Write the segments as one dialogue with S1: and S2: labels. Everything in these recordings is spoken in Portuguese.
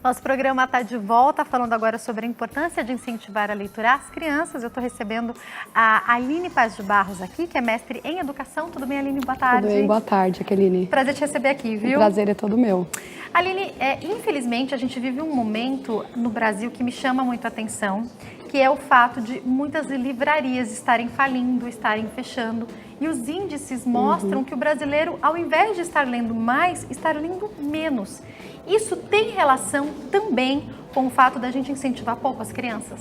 S1: Nosso programa está de volta, falando agora sobre a importância de incentivar a leitura às crianças. Eu estou recebendo a Aline Paz de Barros aqui, que é mestre em educação. Tudo bem, Aline? Boa tarde.
S2: Tudo bem, boa tarde, Aqueline.
S1: Prazer te receber aqui, viu?
S2: O prazer é todo meu.
S1: Aline, infelizmente a gente vive um momento no Brasil que me chama muito a atenção, que é o fato de muitas livrarias estarem falindo, estarem fechando. E os índices mostram que o brasileiro, ao invés de estar lendo mais, está lendo menos. Isso tem relação também com o fato da gente incentivar pouco as crianças?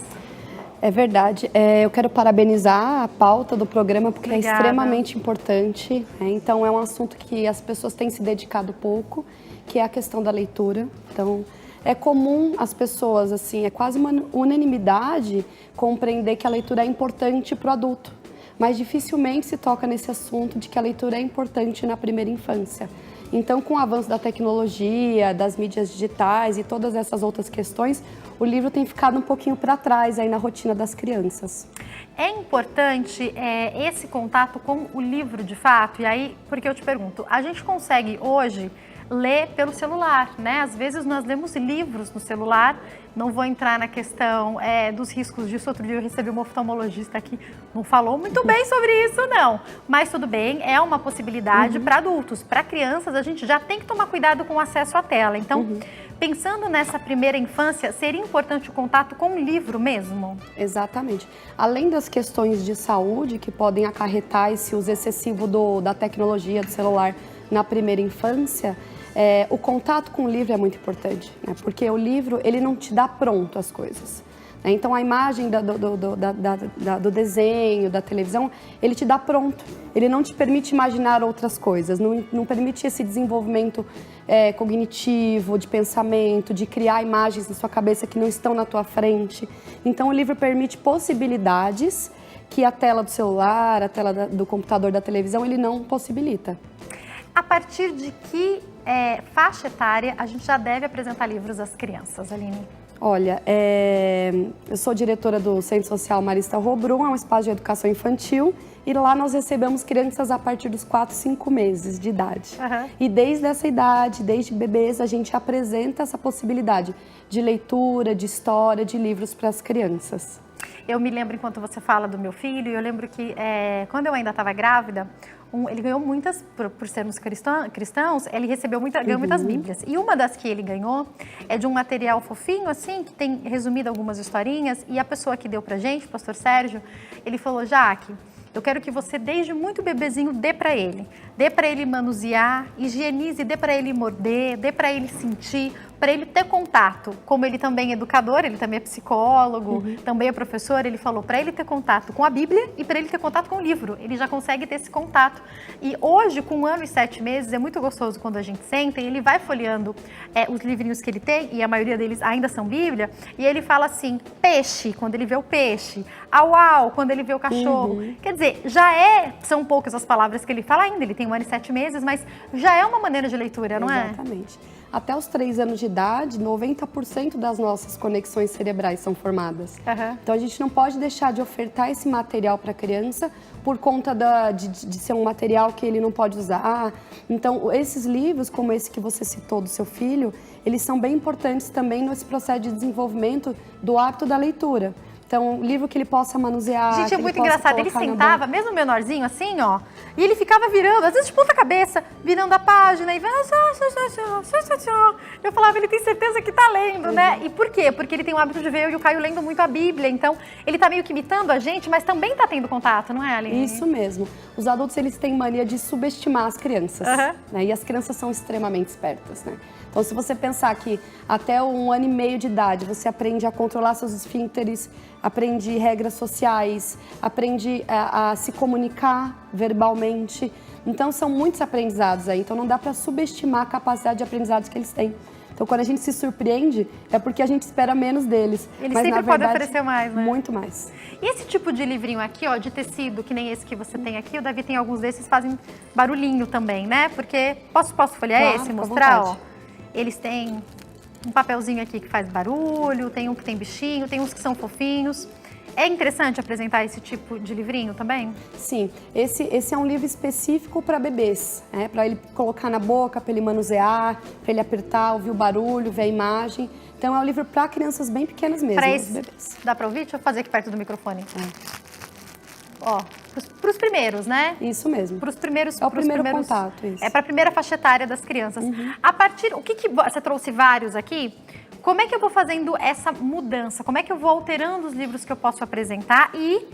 S2: É verdade. Eu quero parabenizar a pauta do programa, porque
S1: Obrigada.
S2: É extremamente importante. Então, é um assunto que as pessoas têm se dedicado pouco, que é a questão da leitura. Então, é comum as pessoas, assim, é quase uma unanimidade compreender que a leitura é importante para o adulto. Mas dificilmente se toca nesse assunto de que a leitura é importante na primeira infância. Então, com o avanço da tecnologia, das mídias digitais e todas essas outras questões, o livro tem ficado um pouquinho para trás aí na rotina das crianças.
S1: É importante esse contato com o livro, de fato? E aí, porque eu te pergunto, a gente consegue hoje ler pelo celular, né? Às vezes nós lemos livros no celular, não vou entrar na questão dos riscos disso. Outro dia eu recebi uma oftalmologista aqui, não falou muito bem sobre isso não, mas tudo bem, é uma possibilidade para adultos. Para crianças a gente já tem que tomar cuidado com o acesso à tela, então pensando nessa primeira infância, seria importante o contato com o livro mesmo?
S2: Exatamente. Além das questões de saúde que podem acarretar esse uso excessivo da tecnologia, do celular na primeira infância, o contato com o livro é muito importante, né? Porque o livro, ele não te dá pronto as coisas. Né? Então, a imagem do desenho, da televisão, ele te dá pronto. Ele não te permite imaginar outras coisas, não permite esse desenvolvimento cognitivo, de pensamento, de criar imagens na sua cabeça que não estão na tua frente. Então, o livro permite possibilidades que a tela do celular, a tela do computador, da televisão, ele não possibilita.
S1: A partir de que faixa etária a gente já deve apresentar livros às crianças, Aline?
S2: Olha, eu sou diretora do Centro Social Marista Robrum, é um espaço de educação infantil, e lá nós recebemos crianças a partir dos 4, 5 meses de idade. E desde essa idade, desde bebês, a gente apresenta essa possibilidade de leitura, de história, de livros para as crianças.
S1: Eu me lembro, enquanto você fala do meu filho, eu lembro que quando eu ainda estava grávida, ele ganhou muitas, por sermos cristãos, ele ganhou muitas bíblias. E uma das que ele ganhou é de um material fofinho, assim, que tem resumido algumas historinhas. E a pessoa que deu pra gente, o pastor Sérgio, ele falou: Jaque, eu quero que você, desde muito bebezinho, dê para ele manusear, higienize, dê para ele morder, dê para ele sentir, para ele ter contato. Como ele também é educador, ele também é psicólogo, também é professor, ele falou para ele ter contato com a Bíblia e para ele ter contato com o livro. Ele já consegue ter esse contato. E hoje, com 1 ano e 7 meses, é muito gostoso quando a gente senta e ele vai folheando os livrinhos que ele tem, e a maioria deles ainda são Bíblia, e ele fala assim, peixe, quando ele vê o peixe, au au, quando ele vê o cachorro. Quer dizer, são poucas as palavras que ele fala ainda, ele tem 1 ano e 7 meses, mas já é uma maneira de leitura, não é?
S2: Exatamente. Até os 3 anos de idade, 90% das nossas conexões cerebrais são formadas. Então, a gente não pode deixar de ofertar esse material para a criança por conta de ser um material que ele não pode usar. Então, esses livros, como esse que você citou do seu filho, eles são bem importantes também nesse processo de desenvolvimento do hábito da leitura. Então, um livro que ele possa manusear.
S1: Gente, é muito engraçado. Ele sentava, mesmo menorzinho, assim, ó, e ele ficava virando, às vezes de ponta cabeça, virando a página e vendo. Eu falava, ele tem certeza que tá lendo, né? E por quê? Porque ele tem o hábito de ver eu e o Caio lendo muito a Bíblia. Então, ele tá meio que imitando a gente, mas também tá tendo contato, não é, Aline?
S2: Isso mesmo. Os adultos, eles têm mania de subestimar as crianças. Né? E as crianças são extremamente espertas, né? Então, se você pensar que até 1 ano e meio de idade você aprende a controlar seus esfíncteres, aprende regras sociais, aprende a se comunicar verbalmente. Então, são muitos aprendizados aí. Então, não dá para subestimar a capacidade de aprendizados que eles têm. Então, quando a gente se surpreende, é porque a gente espera menos deles.
S1: Eles
S2: mas,
S1: sempre
S2: na verdade,
S1: podem oferecer mais, né?
S2: Muito mais.
S1: E esse tipo de livrinho aqui, ó, de tecido, que nem esse que você tem aqui, o Davi tem alguns desses, fazem barulhinho também, né? Porque, posso folhear
S2: claro,
S1: esse, mostrar, ó? Eles têm um papelzinho aqui que faz barulho, tem um que tem bichinho, tem uns que são fofinhos. É interessante apresentar esse tipo de livrinho também?
S2: Sim, esse é um livro específico para bebês, né? Para ele colocar na boca, para ele manusear, para ele apertar, ouvir o barulho, ver a imagem. Então é um livro para crianças bem pequenas mesmo,
S1: bebês. Dá para ouvir? Deixa eu fazer aqui perto do microfone. Ó, para os primeiros, né?
S2: Isso mesmo.
S1: Para os primeiros.
S2: É o primeiro contato, isso.
S1: É para a primeira faixa etária das crianças. A partir, você trouxe vários aqui? Como é que eu vou fazendo essa mudança? Como é que eu vou alterando os livros que eu posso apresentar e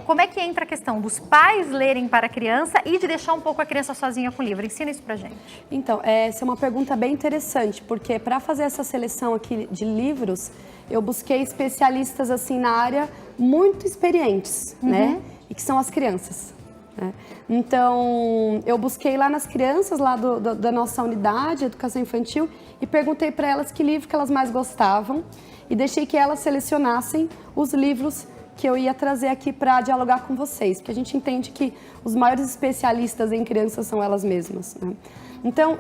S1: como é que entra a questão dos pais lerem para a criança e de deixar um pouco a criança sozinha com o livro? Ensina isso pra gente.
S2: Então, essa é uma pergunta bem interessante, porque para fazer essa seleção aqui de livros, eu busquei especialistas assim na área muito experientes, né? E que são as crianças. Né? Então, eu busquei lá nas crianças lá da nossa unidade, Educação Infantil, e perguntei para elas que livro que elas mais gostavam e deixei que elas selecionassem os livros que eu ia trazer aqui para dialogar com vocês, porque a gente entende que os maiores especialistas em crianças são elas mesmas. Né? Então,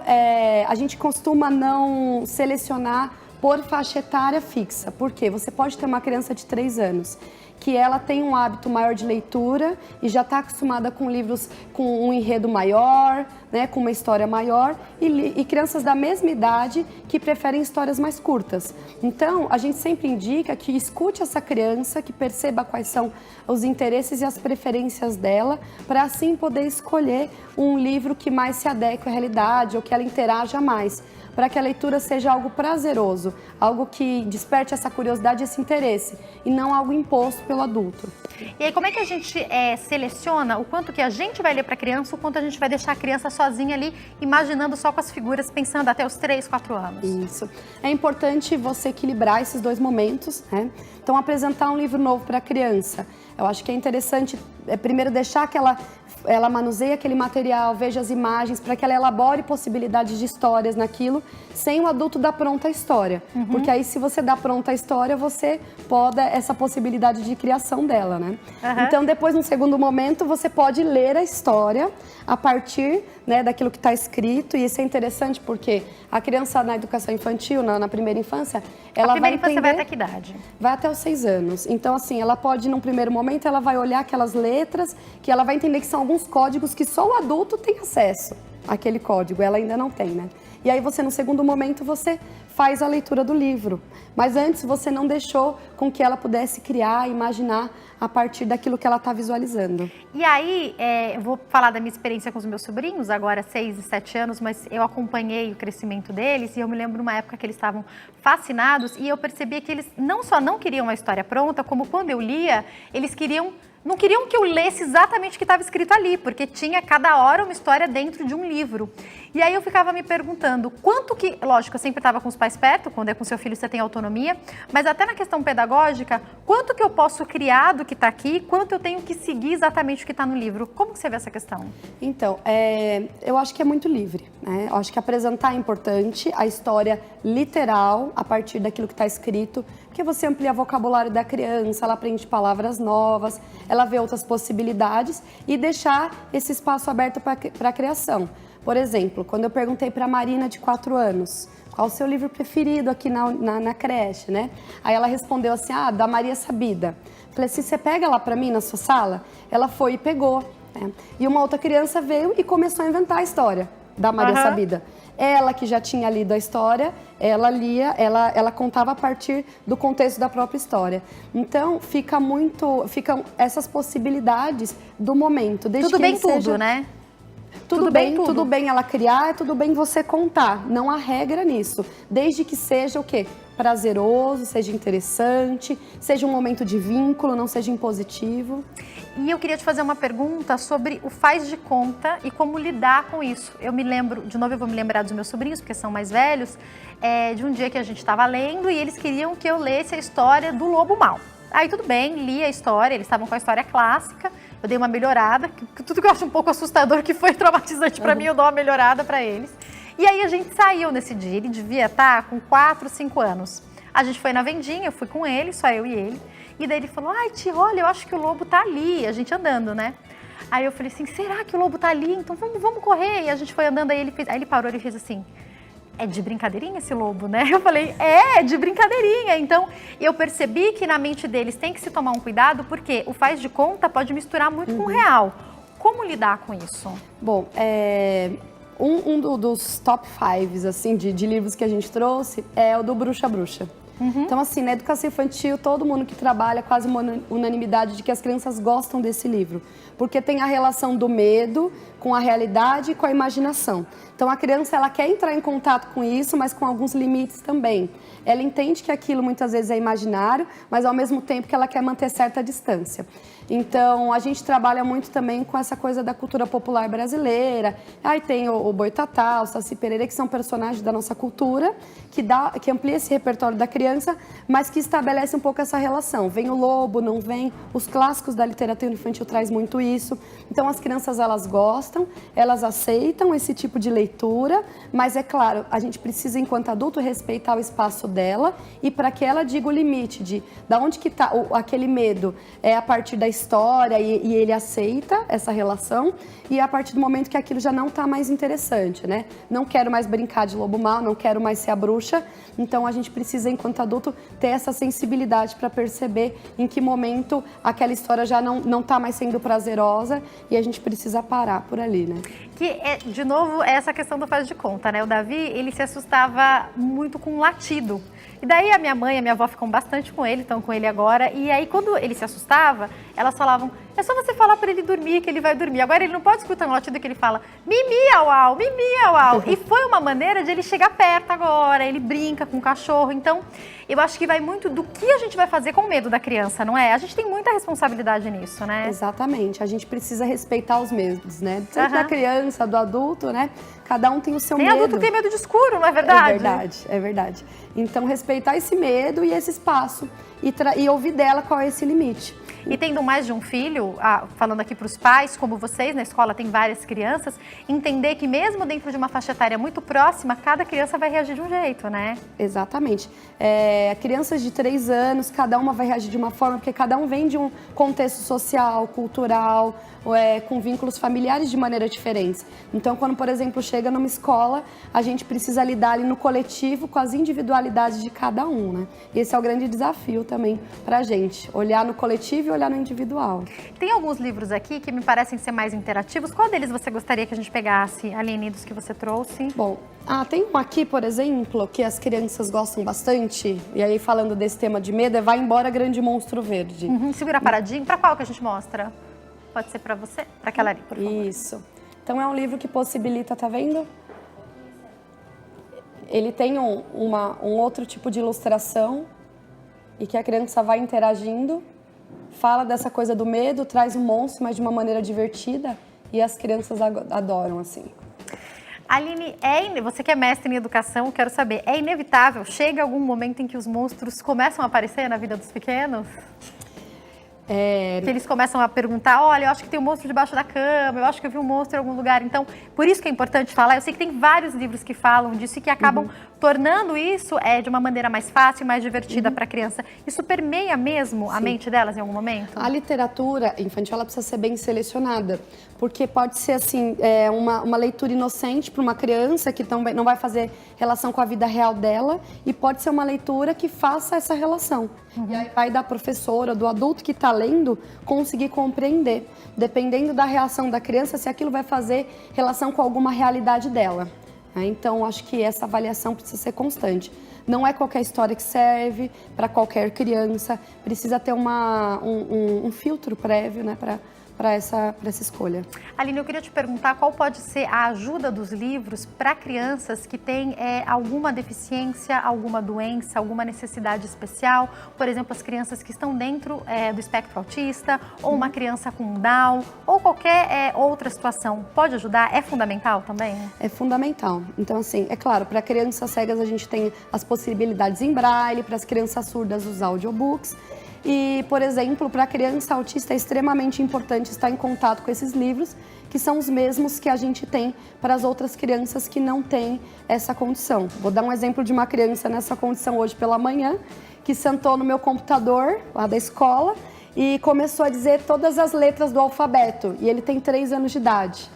S2: a gente costuma não selecionar por faixa etária fixa, porque você pode ter uma criança de 3 anos que ela tem um hábito maior de leitura e já está acostumada com livros com um enredo maior, né, com uma história maior, e crianças da mesma idade que preferem histórias mais curtas. Então, a gente sempre indica que escute essa criança, que perceba quais são os interesses e as preferências dela, para assim poder escolher um livro que mais se adeque à realidade ou que ela interaja mais, para que a leitura seja algo prazeroso, algo que desperte essa curiosidade e esse interesse, e não algo imposto pelo adulto.
S1: E aí, como é que a gente seleciona o quanto que a gente vai ler para a criança, o quanto a gente vai deixar a criança sozinha ali, imaginando só com as figuras, pensando até os 3, 4 anos? Isso.
S2: É importante você equilibrar esses dois momentos, né? Então, apresentar um livro novo para a criança, eu acho que é interessante, primeiro deixar que ela manuseie aquele material, veja as imagens, para que ela elabore possibilidades de histórias naquilo, sem o adulto dar pronta a história. Porque aí, se você dá pronta a história, você poda essa possibilidade de criação dela, né? Então, depois, num segundo momento, você pode ler a história a partir, né, daquilo que está escrito, e isso é interessante porque a criança na educação infantil, na primeira infância, ela vai entender... A primeira infância
S1: vai até que idade?
S2: Vai até os 6 anos. Então, assim, ela pode, num primeiro momento, ela vai olhar aquelas letras, que ela vai entender que são alguns códigos que só o adulto tem acesso àquele código, ela ainda não tem, né? E aí você, no segundo momento, você faz a leitura do livro. Mas antes você não deixou com que ela pudesse criar, imaginar a partir daquilo que ela está visualizando.
S1: E aí, eu vou falar da minha experiência com os meus sobrinhos, agora 6 e 7 anos, mas eu acompanhei o crescimento deles e eu me lembro numa época que eles estavam fascinados e eu percebia que eles não só não queriam uma história pronta, como quando eu lia, eles não queriam que eu lesse exatamente o que estava escrito ali, porque tinha cada hora uma história dentro de um livro. E aí eu ficava me perguntando quanto que... Lógico, eu sempre estava com os pais perto, quando é com seu filho você tem autonomia, mas até na questão pedagógica, quanto que eu posso criar do que está aqui, quanto eu tenho que seguir exatamente o que está no livro. Como você vê essa questão?
S2: Então, eu acho que é muito livre, né? Eu acho que apresentar é importante, a história literal, a partir daquilo que está escrito, porque você amplia o vocabulário da criança, ela aprende palavras novas, ela vê outras possibilidades e deixar esse espaço aberto para a criação. Por exemplo, quando eu perguntei para a Marina, de 4 anos, qual o seu livro preferido aqui na creche, né? Aí ela respondeu assim, da Maria Sabida. Falei assim, você pega lá para mim na sua sala? Ela foi e pegou. Né? E uma outra criança veio e começou a inventar a história da Maria Sabida. Ela que já tinha lido a história, ela lia, ela contava a partir do contexto da própria história. Então, ficam essas possibilidades do momento. Desde
S1: tudo
S2: que
S1: bem
S2: seja...
S1: tudo, né?
S2: Tudo bem ela criar, tudo bem você contar. Não há regra nisso. Desde que seja o quê? Prazeroso, seja interessante, seja um momento de vínculo, não seja impositivo.
S1: E eu queria te fazer uma pergunta sobre o faz de conta e como lidar com isso. Eu me lembro, de novo eu vou me lembrar dos meus sobrinhos, porque são mais velhos, de um dia que a gente estava lendo e eles queriam que eu lesse a história do Lobo Mau. Aí tudo bem, li a história, eles estavam com a história clássica, eu dei uma melhorada, tudo que eu acho um pouco assustador, que foi traumatizante para mim, eu dou uma melhorada para eles. E aí a gente saiu nesse dia, ele devia estar com 4, 5 anos. A gente foi na vendinha, eu fui com ele, só eu e ele. E daí ele falou, ai tia, olha, eu acho que o lobo tá ali, a gente andando, né? Aí eu falei assim, será que o lobo tá ali? Então vamos correr. E a gente foi andando, aí ele parou e fez assim, é de brincadeirinha esse lobo, né? Eu falei, é de brincadeirinha. Então, eu percebi que na mente deles tem que se tomar um cuidado, porque o faz de conta pode misturar muito com o real. Como lidar com isso?
S2: Bom, dos top 5 assim, de livros que a gente trouxe é o do Bruxa Bruxa. Então, assim, na educação infantil, todo mundo que trabalha, quase uma unanimidade de que as crianças gostam desse livro. Porque tem a relação do medo com a realidade e com a imaginação. Então, a criança, ela quer entrar em contato com isso, mas com alguns limites também. Ela entende que aquilo muitas vezes é imaginário, mas ao mesmo tempo que ela quer manter certa distância. Então, a gente trabalha muito também com essa coisa da cultura popular brasileira. Aí tem o Boitatá, o Saci Pererê, que são personagens da nossa cultura, que amplia esse repertório da criança, mas que estabelece um pouco essa relação. Vem o lobo, não vem. Os clássicos da literatura infantil traz muito isso. Então, as crianças, elas gostam, elas aceitam esse tipo de leitura, mas é claro, a gente precisa, enquanto adulto, respeitar o espaço dela e para que ela diga o limite de onde que está aquele medo. É a partir da história e ele aceita essa relação, e a partir do momento que aquilo já não está mais interessante, né? Não quero mais brincar de lobo mau, não quero mais ser a bruxa. Então a gente precisa, enquanto adulto, ter essa sensibilidade para perceber em que momento aquela história já não está mais sendo prazerosa e a gente precisa parar por ali, né?
S1: Que, de novo, é essa questão do faz de conta, né? O Davi, ele se assustava muito com um latido. E daí a minha mãe e a minha avó ficam bastante com ele, estão com ele agora. E aí, quando ele se assustava, elas falavam, é só você falar para ele dormir, que ele vai dormir. Agora ele não pode escutar um latido que ele fala, mimi, au, au, mimi, au, au. E foi uma maneira de ele chegar perto agora, ele brinca com o cachorro. Então, eu acho que vai muito do que a gente vai fazer com o medo da criança, não é? A gente tem muita responsabilidade nisso, né?
S2: Exatamente, a gente precisa respeitar os medos, né? Tanto da criança, do adulto, né? Cada um tem o seu medo.
S1: Tem adulto que tem medo de escuro, não é verdade?
S2: É verdade, é verdade. Então, respeitar esse medo e esse espaço e ouvir dela qual é esse limite.
S1: E tendo mais de um filho, falando aqui para os pais, como vocês, na escola tem várias crianças, entender que mesmo dentro de uma faixa etária muito próxima, cada criança vai reagir de um jeito, né?
S2: Exatamente. Crianças de 3 anos, cada uma vai reagir de uma forma, porque cada um vem de um contexto social, cultural, com vínculos familiares de maneira diferentes. Então, quando, por exemplo, chega numa escola, a gente precisa lidar ali no coletivo com as individualidades de cada um, né? E esse é o grande desafio também pra gente, olhar no coletivo e olhar no individual.
S1: Tem alguns livros aqui que me parecem ser mais interativos. Qual deles você gostaria que a gente pegasse, Aline, dos que você trouxe?
S2: Bom, tem um aqui, por exemplo, que as crianças gostam bastante, e aí falando desse tema de medo, Vai Embora, Grande Monstro Verde.
S1: Segura paradinho. Pra qual que a gente mostra? Pode ser pra você? Pra aquela ali, por favor.
S2: Isso. Então é um livro que possibilita, tá vendo? Ele tem um outro tipo de ilustração e que a criança vai interagindo, fala dessa coisa do medo, traz um monstro, mas de uma maneira divertida, e as crianças adoram, assim.
S1: Aline, você que é mestre em educação, quero saber, é inevitável, chega algum momento em que os monstros começam a aparecer na vida dos pequenos? Que eles começam a perguntar, olha, eu acho que tem um monstro debaixo da cama, eu acho que eu vi um monstro em algum lugar. Então, por isso que é importante falar. Eu sei que tem vários livros que falam disso e que acabam tornando isso de uma maneira mais fácil, mais divertida para a criança. Isso permeia mesmo a mente delas em algum momento?
S2: A literatura infantil, ela precisa ser bem selecionada, porque pode ser, assim, uma leitura inocente para uma criança que também não vai fazer relação com a vida real dela, e pode ser uma leitura que faça essa relação. E aí vai da professora, do adulto que está lendo, conseguir compreender, dependendo da reação da criança, se aquilo vai fazer relação com alguma realidade dela. Então, acho que essa avaliação precisa ser constante. Não é qualquer história que serve para qualquer criança, precisa ter um filtro prévio, né, para essa escolha.
S1: Aline, eu queria te perguntar qual pode ser a ajuda dos livros para crianças que têm alguma deficiência, alguma doença, alguma necessidade especial. Por exemplo, as crianças que estão dentro do espectro autista, ou uma criança com Down, ou qualquer outra situação. Pode ajudar? É fundamental também?
S2: É fundamental. Então, assim, é claro, para crianças cegas a gente tem as possibilidades em braille, para as crianças surdas os audiobooks. E, por exemplo, para a criança autista é extremamente importante estar em contato com esses livros, que são os mesmos que a gente tem para as outras crianças que não têm essa condição. Vou dar um exemplo de uma criança nessa condição hoje pela manhã, que sentou no meu computador, lá da escola, e começou a dizer todas as letras do alfabeto, e ele tem 3 anos de idade.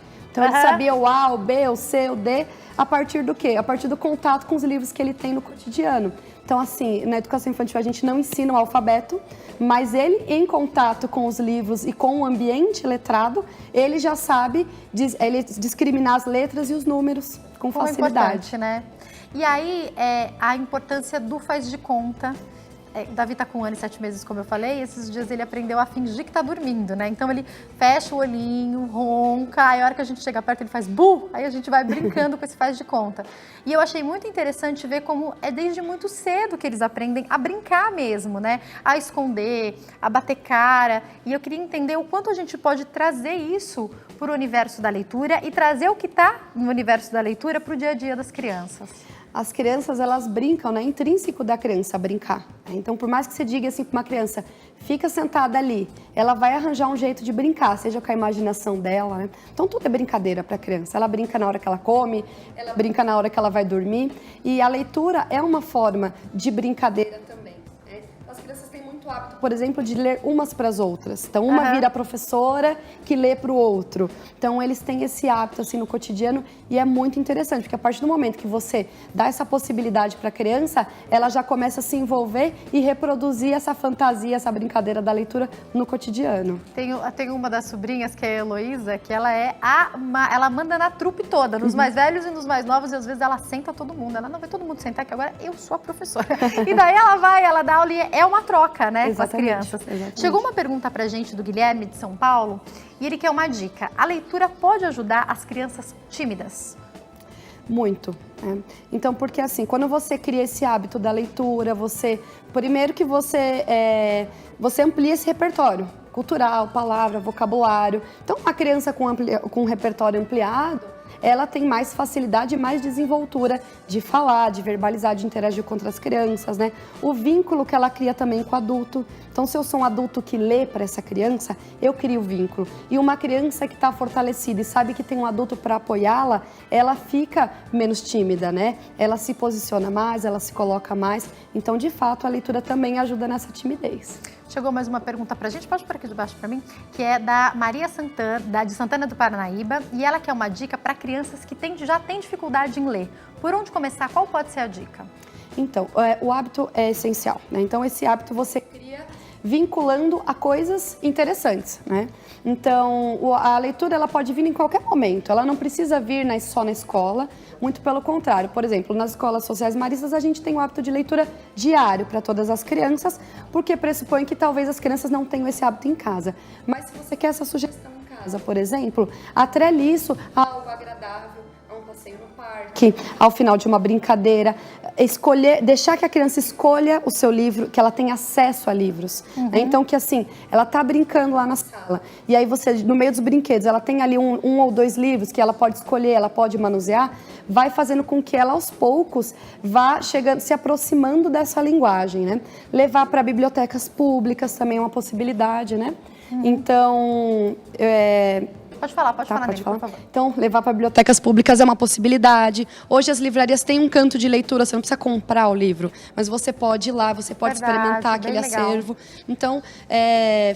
S2: Então ele sabia o A, o B, o C, o D, a partir do quê? A partir do contato com os livros que ele tem no cotidiano. Então, assim, na educação infantil a gente não ensina o alfabeto, mas ele, em contato com os livros e com o ambiente letrado, ele já sabe ele discriminar as letras e os números com facilidade.
S1: É importante, né? E aí, a importância do faz de conta. O Davi tá com 1 ano e 7 meses, como eu falei, e esses dias ele aprendeu a fingir que tá dormindo, né? Então ele fecha o olhinho, ronca, aí a hora que a gente chega perto ele faz bu, aí a gente vai brincando com esse faz de conta. E eu achei muito interessante ver como é desde muito cedo que eles aprendem a brincar mesmo, né? A esconder, a bater cara. E eu queria entender o quanto a gente pode trazer isso para o universo da leitura e trazer o que tá no universo da leitura para o dia a dia das crianças.
S2: As crianças, elas brincam, né? É intrínseco da criança brincar. Então, por mais que você diga assim para uma criança, fica sentada ali, ela vai arranjar um jeito de brincar, seja com a imaginação dela, né? Então, tudo é brincadeira para a criança. Ela brinca na hora que ela come, ela brinca na hora que ela vai dormir. E a leitura é uma forma de brincadeira também, né? As crianças têm muito hábito, por exemplo, de ler umas para as outras. Então, uma vira a professora que lê para o outro. Então, eles têm esse hábito assim no cotidiano e é muito interessante, porque a partir do momento que você dá essa possibilidade para a criança, ela já começa a se envolver e reproduzir essa fantasia, essa brincadeira da leitura no cotidiano.
S1: Tem uma das sobrinhas, que é a Heloísa, que ela manda na trupe toda, nos mais velhos e nos mais novos, e às vezes ela senta todo mundo. Ela não vê todo mundo sentar, que agora eu sou a professora. E daí ela dá aula e é uma troca, né, com as crianças.
S2: Exatamente.
S1: Chegou uma pergunta pra gente do Guilherme, de São Paulo, e ele quer uma dica. A leitura pode ajudar as crianças tímidas?
S2: Muito. Então, porque assim, quando você cria esse hábito da leitura, primeiro que você amplia esse repertório cultural, palavra, vocabulário. Então, a criança com um repertório ampliado, ela tem mais facilidade e mais desenvoltura de falar, de verbalizar, de interagir com outras crianças, né? O vínculo que ela cria também com o adulto. Então, se eu sou um adulto que lê para essa criança, eu crio o vínculo. E uma criança que está fortalecida e sabe que tem um adulto para apoiá-la, ela fica menos tímida, né? Ela se posiciona mais, ela se coloca mais. Então, de fato, a leitura também ajuda nessa timidez.
S1: Chegou mais uma pergunta pra gente, pode pôr aqui de baixo pra mim, que é da Maria Santana, de Santana do Paranaíba, e ela quer uma dica para crianças que já têm dificuldade em ler. Por onde começar? Qual pode ser a dica? Então,
S2: o hábito é essencial, né? Então, esse hábito você cria vinculando a coisas interessantes, né? Então, a leitura ela pode vir em qualquer momento, ela não precisa vir só na escola, muito pelo contrário. Por exemplo, nas escolas sociais maristas a gente tem o hábito de leitura diário para todas as crianças, porque pressupõe que talvez as crianças não tenham esse hábito em casa. Mas se você quer essa sugestão em casa, por exemplo, atrele isso a algo agradável, a um passeio no parque, ao final de uma brincadeira, deixar que a criança escolha o seu livro, que ela tenha acesso a livros. Então, que assim, ela tá brincando lá na sala, e aí você, no meio dos brinquedos, ela tem ali um ou dois livros que ela pode escolher, ela pode manusear, vai fazendo com que ela, aos poucos, vá chegando, se aproximando dessa linguagem, né? Levar para bibliotecas públicas também é uma possibilidade, né? Então,
S1: Pode falar nele, por favor.
S2: Então, levar para bibliotecas públicas é uma possibilidade. Hoje as livrarias têm um canto de leitura, você não precisa comprar o livro, mas você pode ir lá, você pode experimentar aquele acervo. Então,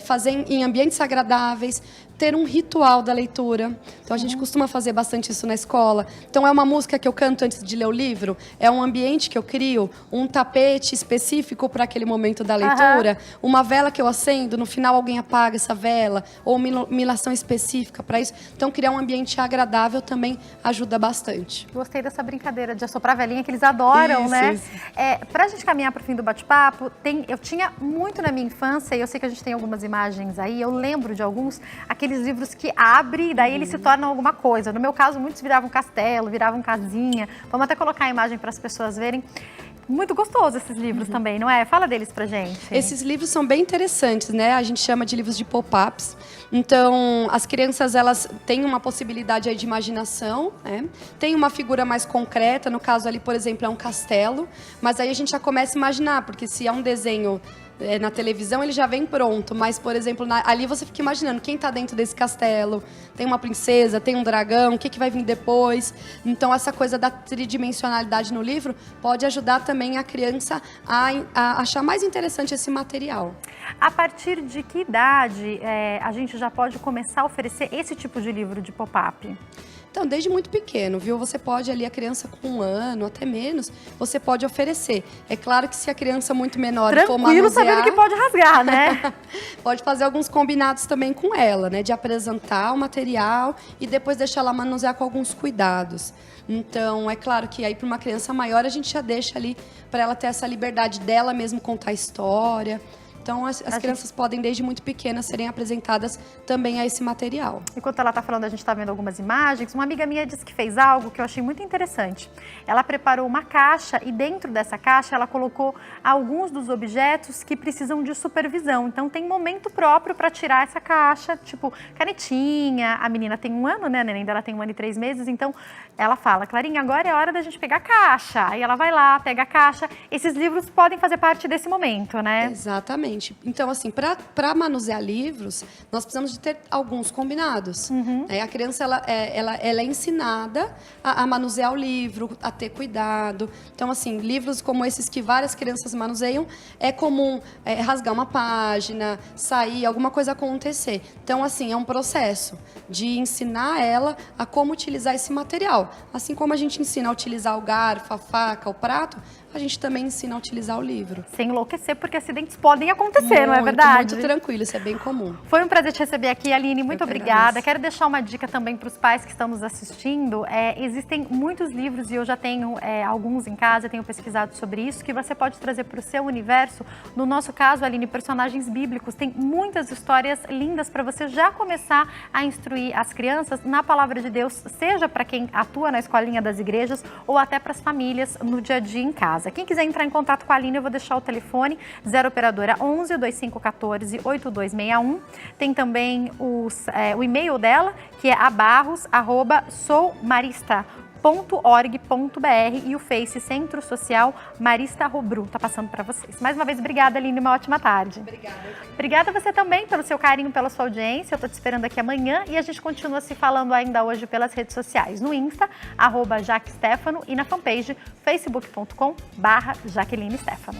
S2: fazer em ambientes agradáveis, ter um ritual da leitura. Então, a gente costuma fazer bastante isso na escola. Então, é uma música que eu canto antes de ler o livro, é um ambiente que eu crio, um tapete específico para aquele momento da leitura, uma vela que eu acendo, no final alguém apaga essa vela, ou uma iluminação específica para isso. Então, criar um ambiente agradável também ajuda bastante.
S1: Gostei dessa brincadeira de assoprar a velhinha, que eles adoram, né? Pra gente caminhar pro fim do bate-papo, eu tinha muito na minha infância, e eu sei que a gente tem algumas imagens aí, eu lembro de alguns, aqueles livros que abrem e daí eles se tornam alguma coisa. No meu caso, muitos viravam castelo, viravam casinha. Vamos até colocar a imagem para as pessoas verem. Muito gostoso esses livros também, não é? Fala deles pra gente.
S2: Esses livros são bem interessantes, né? A gente chama de livros de pop-ups. Então, as crianças, elas têm uma possibilidade aí de imaginação, né? Tem uma figura mais concreta, no caso ali, por exemplo, é um castelo. Mas aí a gente já começa a imaginar, porque se é um desenho na televisão ele já vem pronto, mas, por exemplo, ali você fica imaginando quem está dentro desse castelo, tem uma princesa, tem um dragão, o que vai vir depois. Então, essa coisa da tridimensionalidade no livro pode ajudar também a criança a achar mais interessante esse material.
S1: A partir de que idade a gente já pode começar a oferecer esse tipo de livro de pop-up?
S2: Então, desde muito pequeno, viu? Você pode ali, a criança com 1 ano, até menos, você pode oferecer. É claro que se a criança muito menor for manusear...
S1: Tranquilo, sabendo que pode rasgar, né?
S2: Pode fazer alguns combinados também com ela, né? De apresentar o material e depois deixar ela manusear com alguns cuidados. Então, é claro que aí para uma criança maior a gente já deixa ali para ela ter essa liberdade dela mesmo contar a história. Então, as crianças podem, desde muito pequenas, serem apresentadas também a esse material.
S1: Enquanto ela está falando, a gente está vendo algumas imagens. Uma amiga minha disse que fez algo que eu achei muito interessante. Ela preparou uma caixa e dentro dessa caixa ela colocou alguns dos objetos que precisam de supervisão. Então, tem momento próprio para tirar essa caixa, tipo canetinha. A menina tem 1 ano, né? A neném dela tem 1 ano e 3 meses. Então, ela fala, Clarinha, agora é hora da gente pegar a caixa. Aí ela vai lá, pega a caixa. Esses livros podem fazer parte desse momento, né?
S2: Exatamente. Então, assim, para manusear livros, nós precisamos de ter alguns combinados. A criança, ela é ensinada a manusear o livro, a ter cuidado. Então, assim, livros como esses que várias crianças manuseiam, é comum rasgar uma página, sair, alguma coisa acontecer. Então, assim, é um processo de ensinar ela a como utilizar esse material. Assim como a gente ensina a utilizar o garfo, a faca, o prato, a gente também ensina a utilizar o livro.
S1: Sem enlouquecer, porque acidentes podem acontecer, não é verdade?
S2: Muito tranquilo, isso é bem comum.
S1: Foi um prazer te receber aqui, Aline, muito obrigada. Quero deixar uma dica também para os pais que estão nos assistindo. Existem muitos livros, e eu já tenho alguns em casa, tenho pesquisado sobre isso, que você pode trazer para o seu universo. No nosso caso, Aline, personagens bíblicos. Tem muitas histórias lindas para você já começar a instruir as crianças na palavra de Deus, seja para quem atua na escolinha das igrejas ou até para as famílias no dia a dia em casa. Quem quiser entrar em contato com a Aline, eu vou deixar o telefone 0 operadora 11 2514 8261. Tem também o e-mail dela, que é abarros@soumarista.org.br e o Face Centro Social Marista Robru. Tá passando para vocês. Mais uma vez, obrigada, Aline, uma ótima tarde.
S2: Obrigada.
S1: Obrigada a você também pelo seu carinho, pela sua audiência. Eu tô te esperando aqui amanhã e a gente continua se falando ainda hoje pelas redes sociais. No Insta, @JaqueStefano e na fanpage facebook.com/JaquelineStefano.